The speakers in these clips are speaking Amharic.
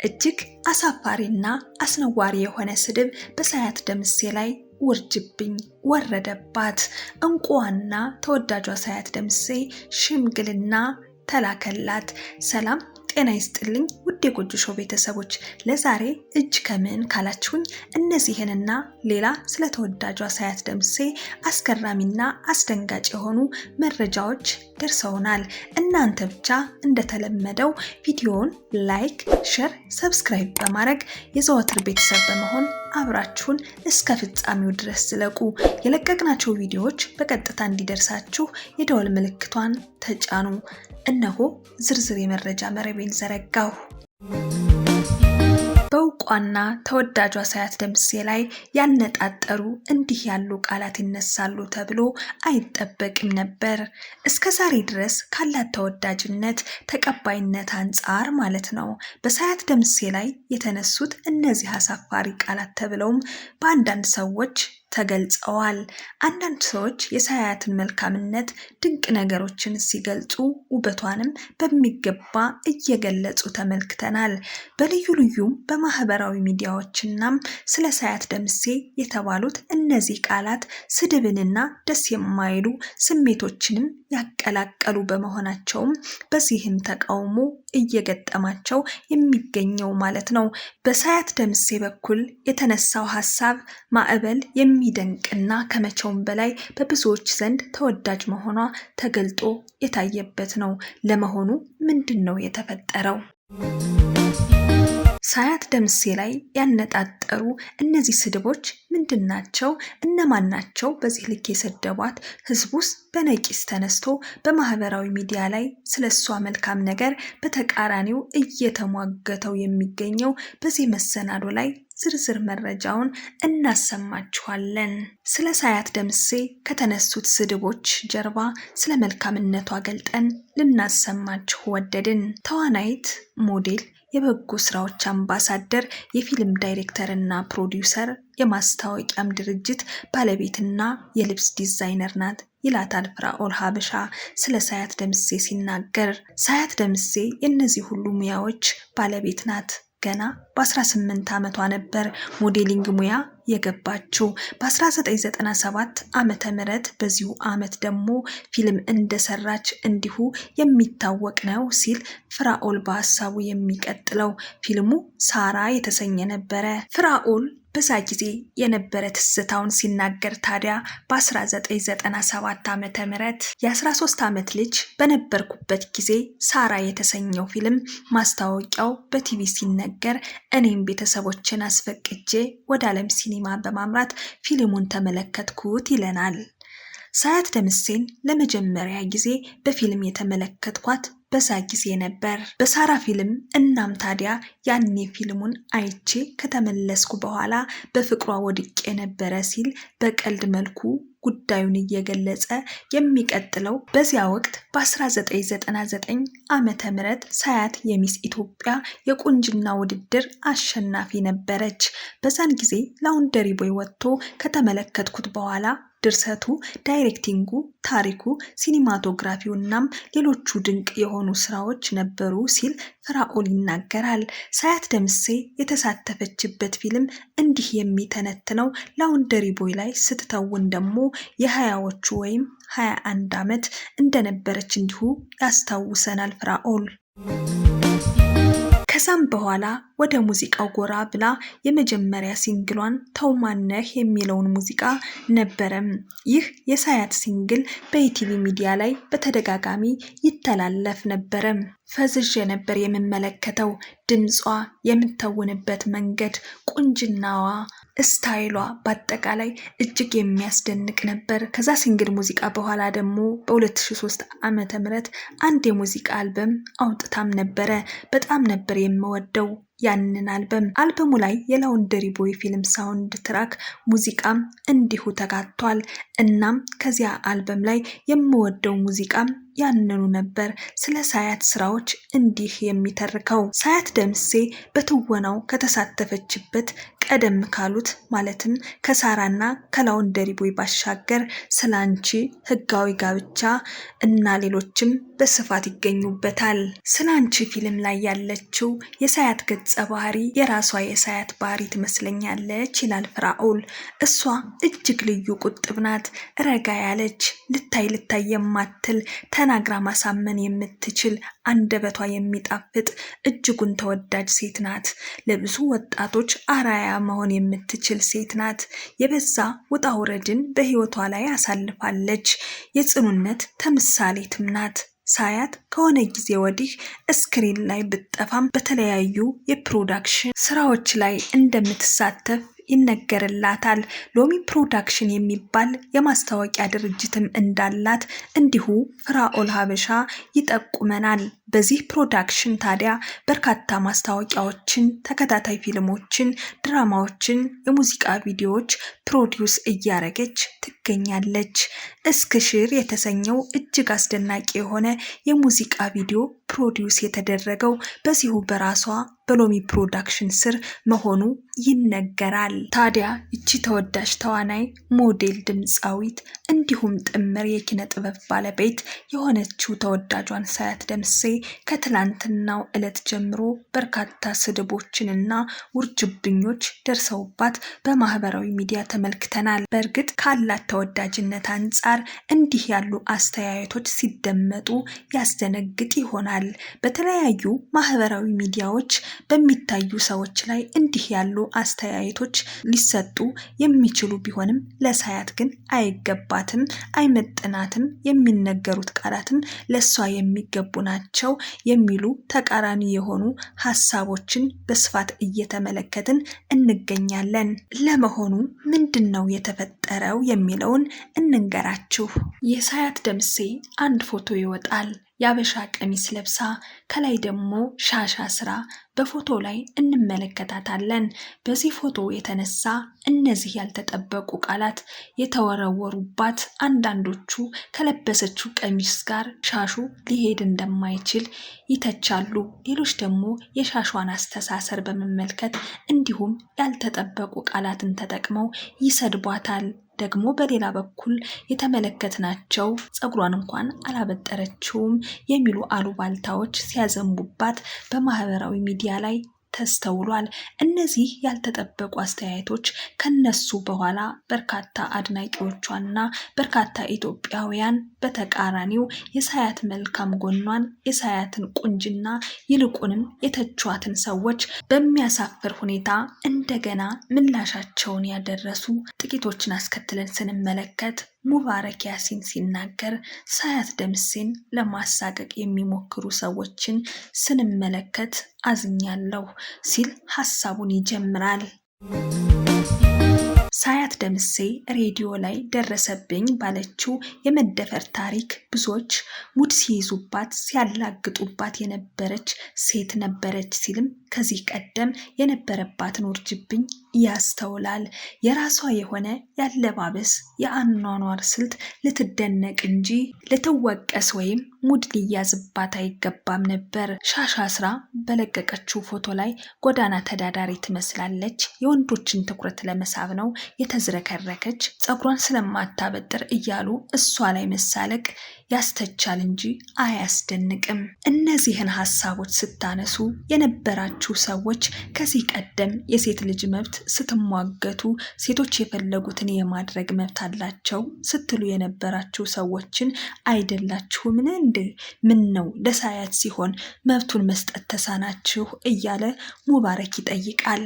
እጅግ አሳፋሪና አስነዋሪ የሆነ ስድብ በሳያት ደምሴ ላይ ውርጅብኝ ወረደባት። እንቁዋና ተወዳጇ ሳያት ደምሴ ሽምግልና ተላከላት። ሰላም ጤና ይስጥልኝ ውድ የጎጆ ሾው ቤተሰቦች፣ ለዛሬ እጅ ከምን ካላችሁኝ እነዚህንና ሌላ ስለተወዳጇ ሳያት ደምሴ አስገራሚና አስደንጋጭ የሆኑ መረጃዎች ደርሰውናል። እናንተ ብቻ እንደተለመደው ቪዲዮውን ላይክ፣ ሼር፣ ሰብስክራይብ በማድረግ የዘወትር ቤተሰብ በመሆን አብራችሁን እስከ ፍጻሜው ድረስ ዝለቁ። የለቀቅናቸው ቪዲዮዎች በቀጥታ እንዲደርሳችሁ የደወል ምልክቷን ተጫኑ። እነሆ ዝርዝር የመረጃ መረቤን ዘረጋሁ። በእውቋና ተወዳጇ ሳያት ደምሴ ላይ ያነጣጠሩ እንዲህ ያሉ ቃላት ይነሳሉ ተብሎ አይጠበቅም ነበር። እስከ ዛሬ ድረስ ካላት ተወዳጅነት ተቀባይነት አንጻር ማለት ነው። በሳያት ደምሴ ላይ የተነሱት እነዚህ አሳፋሪ ቃላት ተብለውም በአንዳንድ ሰዎች ተገልጸዋል። አንዳንድ ሰዎች የሳያትን መልካምነት ድንቅ ነገሮችን ሲገልጹ ውበቷንም በሚገባ እየገለጹ ተመልክተናል። በልዩ ልዩም በማህበራዊ ሚዲያዎችናም ስለ ሳያት ደምሴ የተባሉት እነዚህ ቃላት ስድብንና ደስ የማይሉ ስሜቶችንም ያቀላቀሉ በመሆናቸውም በዚህም ተቃውሞ እየገጠማቸው የሚገኘው ማለት ነው። በሳያት ደምሴ በኩል የተነሳው ሀሳብ ማዕበል የሚደንቅና ከመቼውም በላይ በብዙዎች ዘንድ ተወዳጅ መሆኗ ተገልጦ የታየበት ነው። ለመሆኑ ምንድን ነው የተፈጠረው? ሳያት ደምሴ ላይ ያነጣጠሩ እነዚህ ስድቦች ምንድን ናቸው? እነማን ናቸው በዚህ ልክ የሰደቧት? ህዝቡስ በነቂስ ተነስቶ በማህበራዊ ሚዲያ ላይ ስለሷ መልካም ነገር በተቃራኒው እየተሟገተው የሚገኘው በዚህ መሰናዶ ላይ ዝርዝር መረጃውን እናሰማችኋለን። ስለ ሳያት ደምሴ ከተነሱት ስድቦች ጀርባ ስለ መልካምነቷ ገልጠን ልናሰማችሁ ወደድን። ተዋናይት፣ ሞዴል፣ የበጎ ስራዎች አምባሳደር፣ የፊልም ዳይሬክተር እና ፕሮዲውሰር፣ የማስታወቂያም ድርጅት ባለቤትና የልብስ ዲዛይነር ናት ይላታል ፍራኦል ሀበሻ ስለ ሳያት ደምሴ ሲናገር። ሳያት ደምሴ የእነዚህ ሁሉ ሙያዎች ባለቤት ናት። ገና በ18 ዓመቷ ነበር ሞዴሊንግ ሙያ የገባችው። በ1997 ዓመተ ምህረት በዚሁ ዓመት ደግሞ ፊልም እንደሰራች እንዲሁ የሚታወቅ ነው ሲል ፍራኦል በሀሳቡ የሚቀጥለው ፊልሙ ሳራ የተሰኘ ነበረ። ፍራኦል በዛ ጊዜ የነበረ ትዝታውን ሲናገር ታዲያ በ1997 ዓመተ ምህረት የ13 ዓመት ልጅ በነበርኩበት ጊዜ ሳራ የተሰኘው ፊልም ማስታወቂያው በቲቪ ሲነገር እኔም ቤተሰቦችን አስፈቅጄ ወደ ዓለም ሲኒማ በማምራት ፊልሙን ተመለከትኩት ይለናል። ሳያት ደምሴን ለመጀመሪያ ጊዜ በፊልም የተመለከትኳት በዛ ጊዜ ነበር በሳራ ፊልም። እናም ታዲያ ያኔ ፊልሙን አይቼ ከተመለስኩ በኋላ በፍቅሯ ወድቄ ነበረ ሲል በቀልድ መልኩ ጉዳዩን እየገለጸ የሚቀጥለው በዚያ ወቅት በ1999 ዓመተ ምህረት ሳያት የሚስ ኢትዮጵያ የቁንጅና ውድድር አሸናፊ ነበረች። በዛን ጊዜ ላውንደሪ ቦይ ወጥቶ ከተመለከትኩት በኋላ ድርሰቱ፣ ዳይሬክቲንጉ፣ ታሪኩ፣ ሲኒማቶግራፊው እናም ሌሎቹ ድንቅ የሆኑ ስራዎች ነበሩ ሲል ፍራኦል ይናገራል። ሳያት ደምሴ የተሳተፈችበት ፊልም እንዲህ የሚተነትነው ላውንደሪ ቦይ ላይ ስትተውን ደግሞ የ20ዎቹ ወይም 21 ዓመት እንደነበረች እንዲሁ ያስታውሰናል ፍራኦል። ከዛም በኋላ ወደ ሙዚቃው ጎራ ብላ የመጀመሪያ ሲንግሏን ተውማነህ የሚለውን ሙዚቃ ነበረም። ይህ የሳያት ሲንግል በኢቲቪ ሚዲያ ላይ በተደጋጋሚ ይተላለፍ ነበረም። ፈዝዤ ነበር የምመለከተው። ድምጿ፣ የምትተውንበት መንገድ፣ ቁንጅናዋ፣ ስታይሏ በአጠቃላይ እጅግ የሚያስደንቅ ነበር። ከዛ ሲንግል ሙዚቃ በኋላ ደግሞ በ2003 ዓመተ ምህረት አንድ የሙዚቃ አልበም አውጥታም ነበረ። በጣም ነበር የምወደው ያንን አልበሙ ላይ የላውንደሪ ቦይ ፊልም ሳውንድ ትራክ ሙዚቃም እንዲሁ ተካቷል። እናም ከዚያ አልበም ላይ የምወደው ሙዚቃም ያንኑ ነበር። ስለ ሳያት ስራዎች እንዲህ የሚተርከው ሳያት ደምሴ በትወናው ከተሳተፈችበት ቀደም ካሉት ማለትም ከሳራና ከላውንደሪ ቦይ ባሻገር ስላንቺ፣ ህጋዊ ጋብቻ እና ሌሎችም በስፋት ይገኙበታል። ስላንቺ ፊልም ላይ ያለችው የሳያት ገጸ ባህሪ የራሷ የሳያት ባህሪ ትመስለኛለች ይላል ፍራኦል። እሷ እጅግ ልዩ ቁጥብ ናት። ረጋ ያለች ልታይ የማትል ተናግራ ማሳመን የምትችል አንደበቷ የሚጣፍጥ እጅጉን ተወዳጅ ሴት ናት። ለብዙ ወጣቶች አራያ መሆን የምትችል ሴት ናት። የበዛ ውጣ ውረድን በህይወቷ ላይ አሳልፋለች። የጽኑነት ተምሳሌትም ናት። ሳያት ከሆነ ጊዜ ወዲህ ስክሪን ላይ ብትጠፋም በተለያዩ የፕሮዳክሽን ስራዎች ላይ እንደምትሳተፍ ይነገርላታል። ሎሚ ፕሮዳክሽን የሚባል የማስታወቂያ ድርጅትም እንዳላት እንዲሁ ፍራኦል ሀበሻ ይጠቁመናል። በዚህ ፕሮዳክሽን ታዲያ በርካታ ማስታወቂያዎችን፣ ተከታታይ ፊልሞችን፣ ድራማዎችን፣ የሙዚቃ ቪዲዮዎች ፕሮዲውስ እያረገች ትገኛለች። እስክሽር የተሰኘው እጅግ አስደናቂ የሆነ የሙዚቃ ቪዲዮ ፕሮዲውስ የተደረገው በዚሁ በራሷ በሎሚ ፕሮዳክሽን ስር መሆኑ ይነገራል። ታዲያ እቺ ተወዳጅ ተዋናይ፣ ሞዴል፣ ድምፃዊት እንዲሁም ጥምር የኪነ ጥበብ ባለቤት የሆነችው ተወዳጇን ሳያት ደምሴ ከትላንትናው ዕለት ጀምሮ በርካታ ስድቦችንና ውርጅብኞች ደርሰውባት በማህበራዊ ሚዲያ ተመልክተናል። በእርግጥ ካላት ተወዳጅነት አንጻር እንዲህ ያሉ አስተያየቶች ሲደመጡ ያስደነግጥ ይሆናል። በተለያዩ ማህበራዊ ሚዲያዎች በሚታዩ ሰዎች ላይ እንዲህ ያሉ አስተያየቶች ሊሰጡ የሚችሉ ቢሆንም ለሳያት ግን አይገባትም፣ አይመጥናትም፣ የሚነገሩት ቃላትም ለሷ የሚገቡ ናቸው የሚሉ ተቃራኒ የሆኑ ሀሳቦችን በስፋት እየተመለከትን እንገኛለን። ለመሆኑ ምንድነው የተፈጠረው የሚለውን እንንገራችሁ። የሳያት ደምሴ አንድ ፎቶ ይወጣል። የአበሻ ቀሚስ ለብሳ ከላይ ደግሞ ሻሽ አስራ በፎቶ ላይ እንመለከታታለን። በዚህ ፎቶ የተነሳ እነዚህ ያልተጠበቁ ቃላት የተወረወሩባት፣ አንዳንዶቹ ከለበሰችው ቀሚስ ጋር ሻሹ ሊሄድ እንደማይችል ይተቻሉ። ሌሎች ደግሞ የሻሿን አስተሳሰር በመመልከት እንዲሁም ያልተጠበቁ ቃላትን ተጠቅመው ይሰድቧታል። ደግሞ በሌላ በኩል የተመለከትናቸው ፀጉሯን እንኳን አላበጠረችውም የሚሉ አሉባልታዎች ሲያዘንቡባት በማህበራዊ ሚዲያ ላይ ተስተውሏል። እነዚህ ያልተጠበቁ አስተያየቶች ከነሱ በኋላ በርካታ አድናቂዎቿና በርካታ ኢትዮጵያውያን በተቃራኒው የሳያት መልካም ጎኗን፣ የሳያትን ቁንጅና ይልቁንም የተቿትን ሰዎች በሚያሳፍር ሁኔታ እንደገና ምላሻቸውን ያደረሱ ጥቂቶችን አስከትለን ስንመለከት ሙባረክ ያሲን ሲናገር ሳያት ደምሴን ለማሳቀቅ የሚሞክሩ ሰዎችን ስንመለከት አዝኛለሁ ሲል ሀሳቡን ይጀምራል። ሳያት ደምሴ ሬዲዮ ላይ ደረሰብኝ ባለችው የመደፈር ታሪክ ብዙዎች ሙድ ሲይዙባት ሲያላግጡባት የነበረች ሴት ነበረች ሲልም ከዚህ ቀደም የነበረባትን ውርጅብኝ ያስተውላል። የራሷ የሆነ ያለባበስ የአኗኗር ስልት ልትደነቅ እንጂ ልትወቀስ ወይም ሙድ ሊያዝባት አይገባም ነበር። ሻሽ አስራ በለቀቀችው ፎቶ ላይ ጎዳና ተዳዳሪ ትመስላለች። የወንዶችን ትኩረት ለመሳብ ነው የተዝረከረከች። ፀጉሯን ስለማታበጥር እያሉ እሷ ላይ መሳለቅ ያስተቻል እንጂ አያስደንቅም። እነዚህን ሀሳቦች ስታነሱ የነበራችሁ ሰዎች ከዚህ ቀደም የሴት ልጅ መብት ስትሟገቱ ሴቶች የፈለጉትን የማድረግ መብት አላቸው ስትሉ የነበራችሁ ሰዎችን አይደላችሁምን እንዴ? ምን ነው ለሳያት ሲሆን መብቱን መስጠት ተሳናችሁ? እያለ ሙባረክ ይጠይቃል።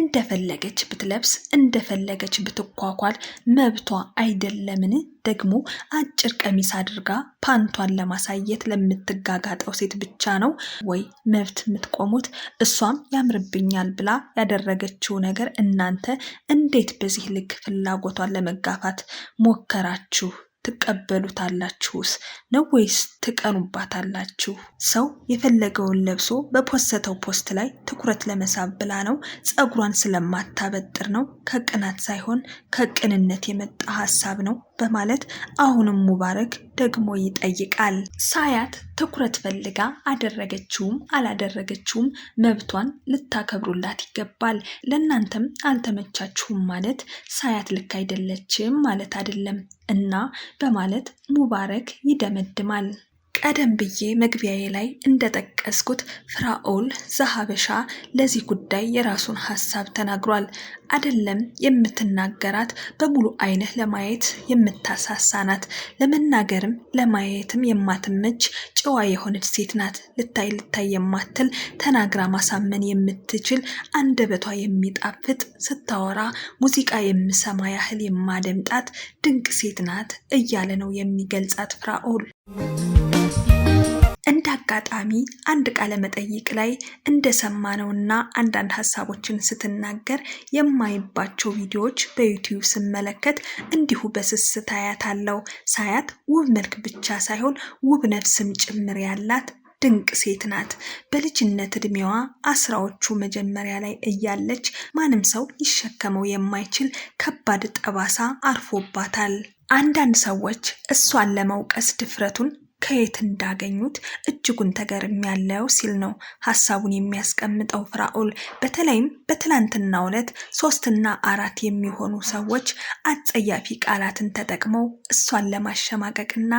እንደፈለገች ብትለብስ እንደፈለገች ብትኳኳል መብቷ አይደለምን? ደግሞ አጭር ቀሚስ አድርጋ ፓንቷን ለማሳየት ለምትጋጋጠው ሴት ብቻ ነው ወይ መብት የምትቆሙት? እሷም ያምርብኛል ብላ ያደረገችው ነገር እናንተ እንዴት በዚህ ልክ ፍላጎቷን ለመጋፋት ሞከራችሁ? ትቀበሉታላችሁስ ነው ወይስ ትቀኑባታላችሁ? ሰው የፈለገውን ለብሶ በፖስተው ፖስት ላይ ትኩረት ለመሳብ ብላ ነው? ፀጉሯን ስለማታበጥር ነው? ከቅናት ሳይሆን ከቅንነት የመጣ ሀሳብ ነው በማለት አሁንም ሙባረክ ደግሞ ይጠይቃል። ሳያት ትኩረት ፈልጋ አደረገችውም አላደረገችውም መብቷን ልታከብሩላት ይገባል። ለእናንተም አልተመቻችሁም ማለት ሳያት ልክ አይደለችም ማለት አይደለም። እና በማለት ሙባረክ ይደመድማል። ቀደም ብዬ መግቢያዬ ላይ እንደጠቀስኩት ፍራኦል ዘሀበሻ ለዚህ ጉዳይ የራሱን ሀሳብ ተናግሯል። አይደለም የምትናገራት በሙሉ አይነት ለማየት የምታሳሳናት፣ ለመናገርም ለማየትም የማትመች ጨዋ የሆነች ሴት ናት። ልታይ የማትል ተናግራ ማሳመን የምትችል አንደበቷ የሚጣፍጥ ስታወራ ሙዚቃ የምሰማ ያህል የማደምጣት ድንቅ ሴት ናት እያለ ነው የሚገልጻት ፍራኦል። እንደ አጋጣሚ አንድ ቃለ መጠይቅ ላይ እንደሰማነውና አንዳንድ ሀሳቦችን ስትናገር የማይባቸው ቪዲዮዎች በዩቲዩብ ስመለከት እንዲሁ በስስት አያታለሁ። ሳያት ውብ መልክ ብቻ ሳይሆን ውብ ነፍስም ጭምር ያላት ድንቅ ሴት ናት። በልጅነት እድሜዋ አስራዎቹ መጀመሪያ ላይ እያለች ማንም ሰው ሊሸከመው የማይችል ከባድ ጠባሳ አርፎባታል። አንዳንድ ሰዎች እሷን ለመውቀስ ድፍረቱን ከየት እንዳገኙት እጅጉን ተገርሚያለሁ ሲል ነው ሀሳቡን የሚያስቀምጠው ፍራኦል። በተለይም በትላንትናው ዕለት 3 እና 4 የሚሆኑ ሰዎች አጸያፊ ቃላትን ተጠቅመው እሷን ለማሸማቀቅና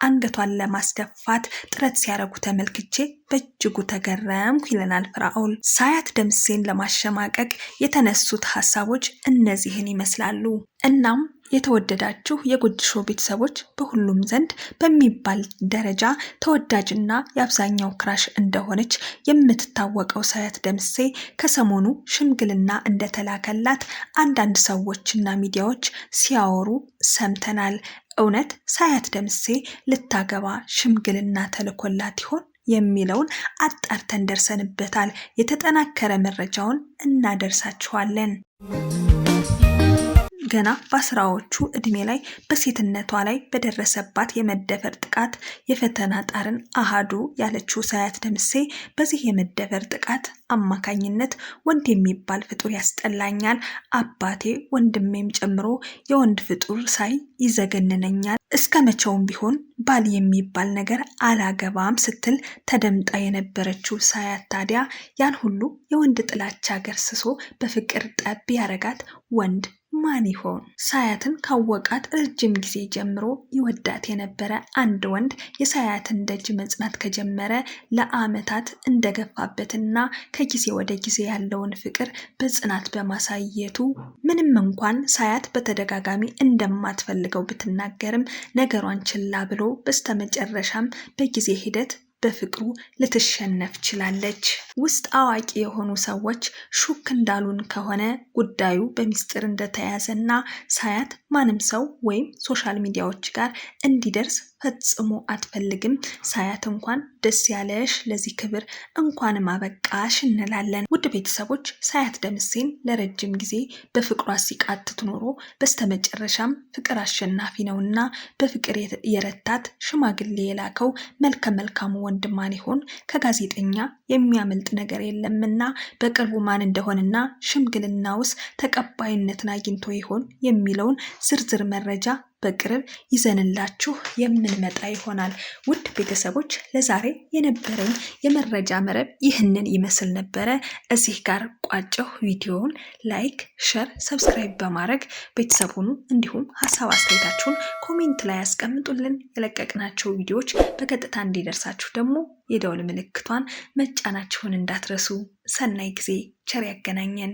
አንገቷን ለማስደፋት ጥረት ሲያደርጉ ተመልክቼ በእጅጉ ተገረምኩ ይለናል ፍራኦል። ሳያት ደምሴን ለማሸማቀቅ የተነሱት ሀሳቦች እነዚህን ይመስላሉ። እናም የተወደዳችሁ የጎጂ ሾው ቤተሰቦች በሁሉም ዘንድ በሚባል ደረጃ ተወዳጅና የአብዛኛው ክራሽ እንደሆነች የምትታወቀው ሳያት ደምሴ ከሰሞኑ ሽምግልና እንደተላከላት አንዳንድ ሰዎችና ሚዲያዎች ሲያወሩ ሰምተናል። እውነት ሳያት ደምሴ ልታገባ ሽምግልና ተልኮላት ይሆን የሚለውን አጣርተን ደርሰንበታል። የተጠናከረ መረጃውን እናደርሳችኋለን። ገና በአስራዎቹ እድሜ ላይ በሴትነቷ ላይ በደረሰባት የመደፈር ጥቃት የፈተና ጣርን አሃዱ ያለችው ሳያት ደምሴ በዚህ የመደፈር ጥቃት አማካኝነት ወንድ የሚባል ፍጡር ያስጠላኛል፣ አባቴ ወንድሜም ጨምሮ የወንድ ፍጡር ሳይ ይዘገንነኛል፣ እስከ መቼውም ቢሆን ባል የሚባል ነገር አላገባም ስትል ተደምጣ የነበረችው ሳያት ታዲያ ያን ሁሉ የወንድ ጥላቻ ገርስሶ በፍቅር ጠብ ያረጋት ወንድ ማን ይሆን? ሳያትን ካወቃት ረጅም ጊዜ ጀምሮ ይወዳት የነበረ አንድ ወንድ የሳያትን ደጅ መጽናት ከጀመረ ለዓመታት እንደገፋበትና ከጊዜ ወደ ጊዜ ያለውን ፍቅር በጽናት በማሳየቱ ምንም እንኳን ሳያት በተደጋጋሚ እንደማትፈልገው ብትናገርም ነገሯን ችላ ብሎ በስተመጨረሻም በጊዜ ሂደት በፍቅሩ ልትሸነፍ ችላለች። ውስጥ አዋቂ የሆኑ ሰዎች ሹክ እንዳሉን ከሆነ ጉዳዩ በሚስጥር እንደተያዘና ሳያት ማንም ሰው ወይም ሶሻል ሚዲያዎች ጋር እንዲደርስ ፈጽሞ አትፈልግም። ሳያት እንኳን ደስ ያለሽ፣ ለዚህ ክብር እንኳንም አበቃሽ እንላለን። ውድ ቤተሰቦች ሳያት ደምሴን ለረጅም ጊዜ በፍቅሯ ሲቃትት ኖሮ በስተመጨረሻም ፍቅር አሸናፊ ነውና በፍቅር የረታት ሽማግሌ የላከው መልከ መልካሙ ወንድ ማን ይሆን? ከጋዜጠኛ የሚያመልጥ ነገር የለምና በቅርቡ ማን እንደሆነና ሽምግልና ውስጥ ተቀባይነትን አግኝቶ ይሆን የሚለውን ዝርዝር መረጃ በቅርብ ይዘንላችሁ የምንመጣ ይሆናል። ውድ ቤተሰቦች ለዛሬ የነበረን የመረጃ መረብ ይህንን ይመስል ነበረ። እዚህ ጋር ቋጨሁ። ቪዲዮውን ላይክ፣ ሸር፣ ሰብስክራይብ በማድረግ ቤተሰቡን እንዲሁም ሀሳብ አስተያየታችሁን ኮሜንት ላይ ያስቀምጡልን። የለቀቅናቸው ቪዲዮዎች በቀጥታ እንዲደርሳችሁ ደግሞ የደወል ምልክቷን መጫናችሁን እንዳትረሱ። ሰናይ ጊዜ፣ ቸር ያገናኘን።